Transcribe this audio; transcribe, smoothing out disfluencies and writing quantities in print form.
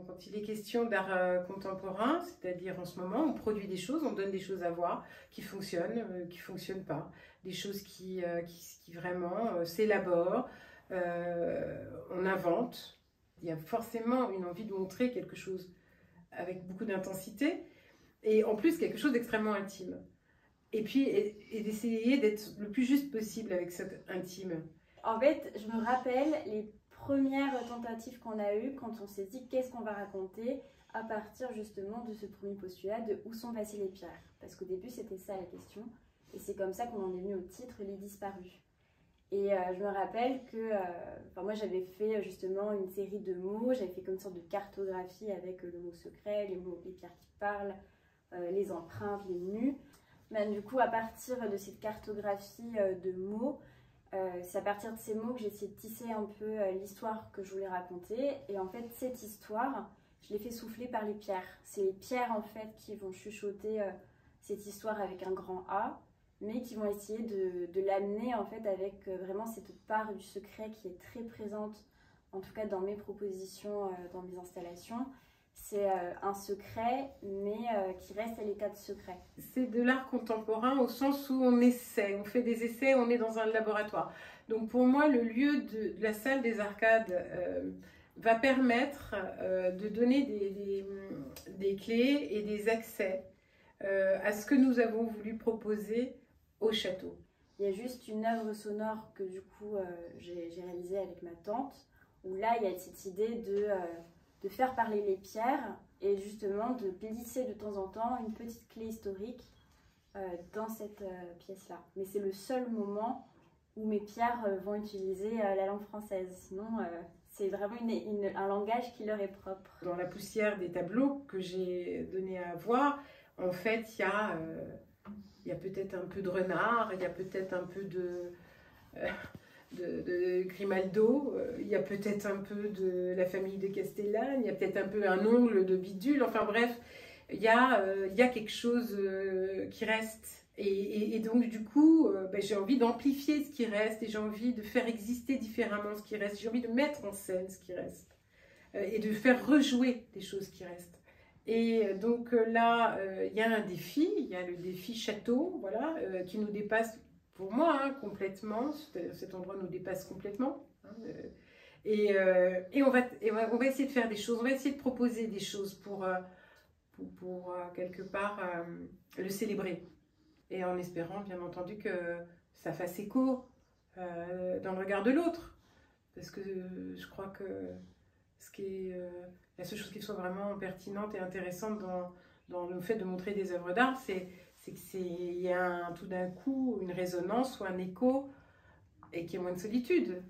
quand il est question d'art contemporain, c'est-à-dire en ce moment, on produit des choses, on donne des choses à voir qui fonctionnent pas, des choses qui vraiment s'élaborent, on invente. Il y a forcément une envie de montrer quelque chose avec beaucoup d'intensité et en plus quelque chose d'extrêmement intime. Et puis et d'essayer d'être le plus juste possible avec cet intime. En fait, je me rappelle les premières tentatives qu'on a eues quand on s'est dit qu'est-ce qu'on va raconter à partir justement de ce premier postulat de où sont passées les pierres. Parce qu'au début, c'était ça la question. Et c'est comme ça qu'on en est venu au titre Les Disparus. Et je me rappelle que moi j'avais fait justement une série de mots, j'avais fait comme une sorte de cartographie avec le mot secret, les pierres qui parlent, les empreintes, les nus. Mais du coup, à partir de cette cartographie de mots, c'est à partir de ces mots que j'ai essayé de tisser un peu l'histoire que je voulais raconter. Et en fait, cette histoire, je l'ai fait souffler par les pierres. C'est les pierres en fait qui vont chuchoter cette histoire avec un grand A, mais qui vont essayer de l'amener en fait avec vraiment cette part du secret qui est très présente, en tout cas dans mes propositions, dans mes installations. C'est un secret, mais qui reste à l'état de secret. C'est de l'art contemporain au sens où on essaie, on fait des essais, on est dans un laboratoire. Donc pour moi, le lieu de la salle des arcades va permettre de donner des clés et des accès à ce que nous avons voulu proposer au château. Il y a juste une œuvre sonore que du coup j'ai réalisée avec ma tante, où là il y a cette idée de faire parler les pierres et justement de glisser de temps en temps une petite clé historique dans cette pièce-là. Mais c'est le seul moment où mes pierres vont utiliser la langue française. Sinon, c'est vraiment un langage qui leur est propre. Dans la poussière des tableaux que j'ai donné à voir, en fait, il y a peut-être un peu de renard, il y a peut-être un peu de Grimaldo, il y a peut-être un peu de la famille de Castellane, il y a peut-être un peu un ongle de Bidule, enfin bref, il y a quelque chose qui reste. Et donc du coup, j'ai envie d'amplifier ce qui reste et j'ai envie de faire exister différemment ce qui reste, j'ai envie de mettre en scène ce qui reste et de faire rejouer des choses qui restent. Et donc là, il y a un défi, il y a le défi château, voilà, qui nous dépasse pour moi complètement, cet endroit nous dépasse complètement. Et on va essayer de faire des choses, on va essayer de proposer des choses pour quelque part le célébrer. Et en espérant bien entendu que ça fasse écho dans le regard de l'autre. Parce que je crois que la seule chose qui soit vraiment pertinente et intéressante dans le fait de montrer des œuvres d'art, c'est qu'il y a tout d'un coup une résonance ou un écho et qu'il y ait moins de solitude.